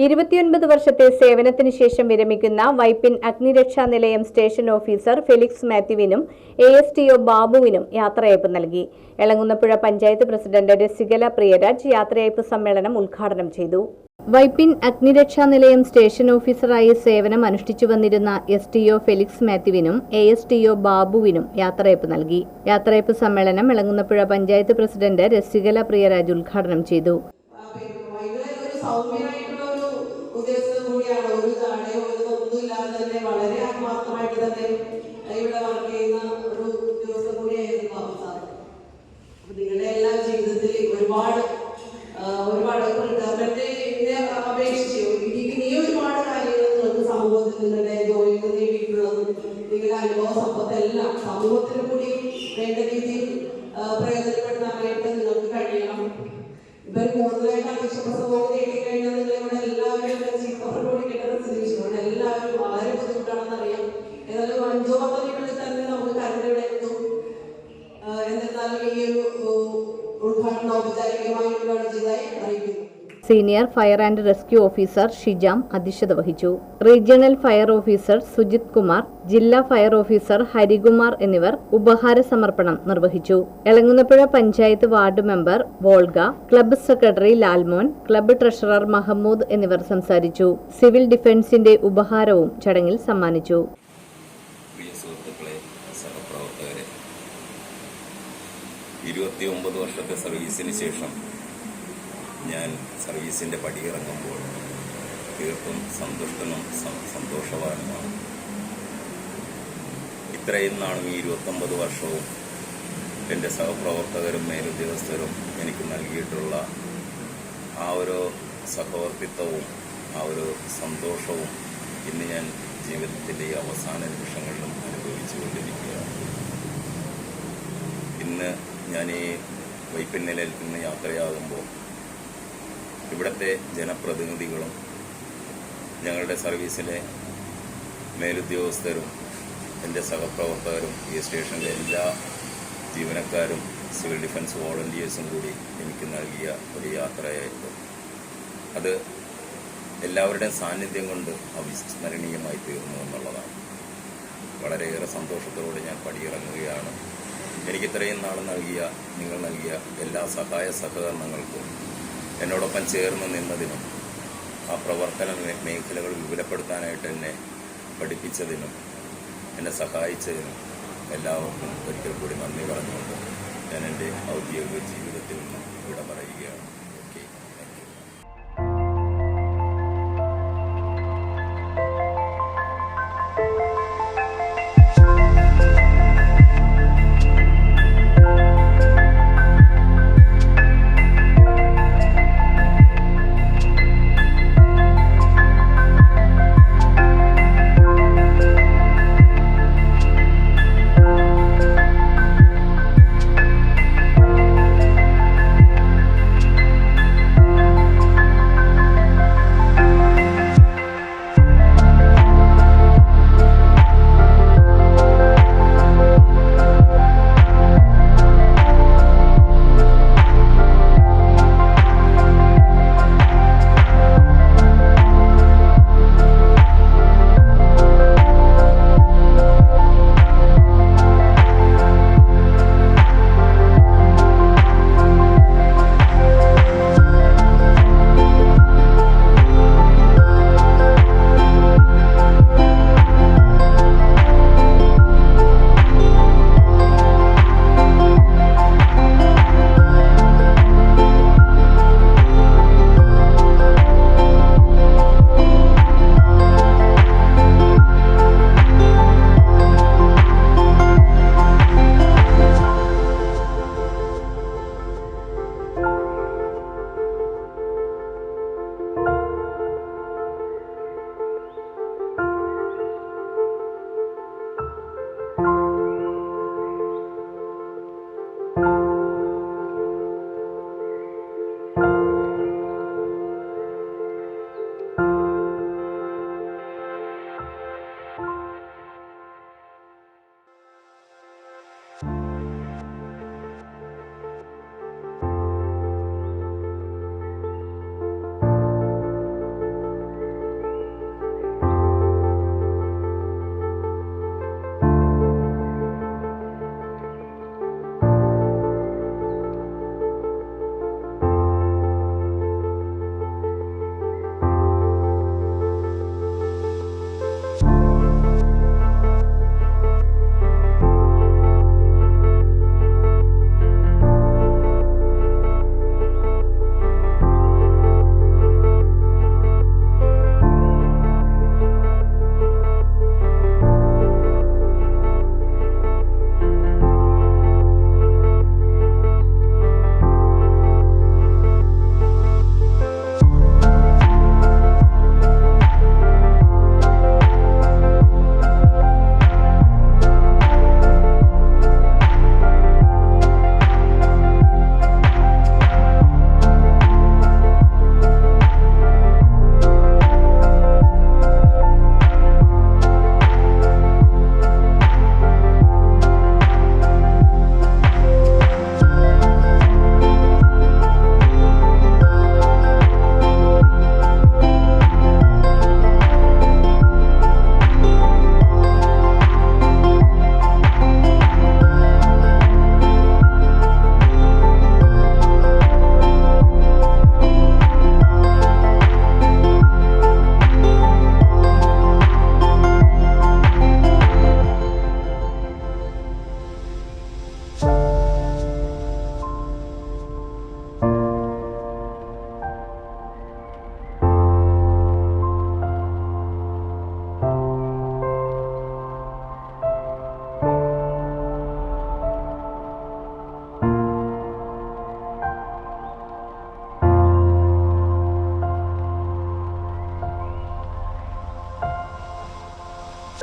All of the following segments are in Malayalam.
29 വർഷത്തെ സേവനത്തിന് ശേഷം വിരമിക്കുന്ന വൈപ്പിൻ അഗ്നിരക്ഷാ നിലയം സ്റ്റേഷൻ ഓഫീസർ ഫെലിക്സ് മാത്യുവിനും ASTO ബാബുവിനും യാത്രയയപ്പ് നൽകി. എളങ്ങുന്നപ്പുഴ പഞ്ചായത്ത് പ്രസിഡന്റ് രസികല പ്രിയരാജ് യാത്രയയപ്പ് സമ്മേളനം ഉദ്ഘാടനം ചെയ്തു. വൈപ്പിൻ അഗ്നിരക്ഷാ നിലയം സ്റ്റേഷൻ ഓഫീസറായി സേവനം അനുഷ്ഠിച്ചു വന്നിരുന്ന STO ഫെലിക്സ് മാത്യുവിനും ASTO ബാബുവിനും യാത്രയയപ്പ് നൽകി. യാത്രയയപ്പ് സമ്മേളനം എളങ്ങുന്നപ്പുഴ പഞ്ചായത്ത് പ്രസിഡന്റ് രസികല പ്രിയരാജ് ഉദ്ഘാടനം ചെയ്തു. ഉദ്യോഗസ്ഥൻ കൂടിയാണ്. ഒരു താഴെയോ ഒന്നുമില്ലാതെ തന്നെ വളരെ ആത്മാർത്ഥമായിട്ട് തന്നെ ഇവിടെ വർക്ക് ചെയ്യുന്ന ഒരു ഉദ്യോഗസ്ഥൻ കൂടിയായിരുന്നു ബാബു സാർ. നിങ്ങളുടെ എല്ലാ ജീവിതത്തിൽ ഒരുപാട് ഗവൺമെന്റിനെ അപേക്ഷിച്ച് ഇനി ഒരുപാട് കാര്യങ്ങൾ നിങ്ങൾക്ക് സമൂഹത്തിൽ നിങ്ങളുടെ ജോലിയിൽ നേടിയിട്ടുള്ളതും നിങ്ങളുടെ അനുഭവ സമ്പത്തെല്ലാം സമൂഹത്തിന് കൂടി വേണ്ട രീതിയിൽ പ്രയോജനപ്പെടുത്താനായിട്ട് നിങ്ങൾക്ക് കഴിയണം. ഇവർ കൂടുതലായിട്ട് അധ്യക്ഷ പ്രസംഗം നേടിക്കഴിഞ്ഞാൽ നിങ്ങളിവിടെ എല്ലാവരും എല്ലാവരും വളരെ ബുദ്ധിമുട്ടാണെന്ന് അറിയാം. ഏതായാലും 5-10 മിനിറ്റിൽ തന്നെ നമുക്ക് കരണ്ടിവിടെ എത്തും. എന്നിരുന്നാലും ഈ ഒരു ഉദ്ഘാടനം ഔപചാരികമായി ഉദ്ഘാടനം ചെയ്തതായി അറിയിക്കുന്നു. Senior fire and rescue officer Shijam അധ്യക്ഷത വഹിച്ചു. Regional fire officer Sujith Kumar, ജില്ലാ ഫയർ ഓഫീസർ ഹരികുമാർ എന്നിവർ ഉപഹാര സമർപ്പണം നിർവഹിച്ചു. Elamkunnapuzha panchayat ward member Volga, club secretary Lalmon, club treasurer Mahmood എന്നിവർ സംസാരിച്ചു. സിവിൽ ഡിഫൻസിന്റെ ഉപഹാരവും ചടങ്ങിൽ സമ്മാനിച്ചു. 29 വർഷത്തെ സർവീസിന് ശേഷം ഞാൻ സർവീസിൻ്റെ പടിയിറങ്ങുമ്പോൾ തീർത്തും സന്തുഷ്ടനും സന്തോഷവാനുമാണ്. ഇത്രയും നാളും ഈ 29 വർഷവും എൻ്റെ സഹപ്രവർത്തകരും മേലുദ്യോഗസ്ഥരും എനിക്ക് നൽകിയിട്ടുള്ള ആ ഒരു സഹവർത്തിത്വവും ആ ഒരു സന്തോഷവും ഇന്ന് ഞാൻ ജീവിതത്തിൻ്റെ ഈ അവസാന നിമിഷങ്ങളിലും അനുഭവിച്ചു കൊണ്ടിരിക്കുകയാണ്. ഇന്ന് ഞാൻ ഈ വൈപ്പിൻ നിലയിൽ നിന്ന് യാത്രയാകുമ്പോൾ ഇവിടുത്തെ ജനപ്രതിനിധികളും ഞങ്ങളുടെ സർവീസിലെ മേലുദ്യോഗസ്ഥരും എൻ്റെ സഹപ്രവർത്തകരും ഈ സ്റ്റേഷനിലെ എല്ലാ ജീവനക്കാരും സിവിൽ ഡിഫൻസ് വോളണ്ടിയേഴ്സും കൂടി എനിക്ക് നൽകിയ ഒരു യാത്രയായിരുന്നു. അത് എല്ലാവരുടെയും സാന്നിധ്യം കൊണ്ട് അവിസ്മരണീയമായി തീർന്നു എന്നുള്ളതാണ്. വളരെയേറെ സന്തോഷത്തോടെ ഞാൻ പടിയിറങ്ങുകയാണ്. എനിക്ക് ഇത്രയും നാൾ നിങ്ങൾ നൽകിയ എല്ലാ സഹായ സഹകരണങ്ങൾക്കും എന്നോടൊപ്പം ചേർന്ന് നിന്നതിനും ആ പ്രവർത്തന മേഖലകൾ വിപുലപ്പെടുത്താനായിട്ട് എന്നെ പഠിപ്പിച്ചതിനും എന്നെ സഹായിച്ചതിനും എല്ലാവർക്കും ഒരിക്കൽ കൂടി നന്ദി പറഞ്ഞുകൊണ്ട് ഞാൻ എൻ്റെ ഔദ്യോഗിക ജീവിതത്തിൽ നിന്ന് വിട പറയുകയാണ്.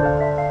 അറിയിച്ചു.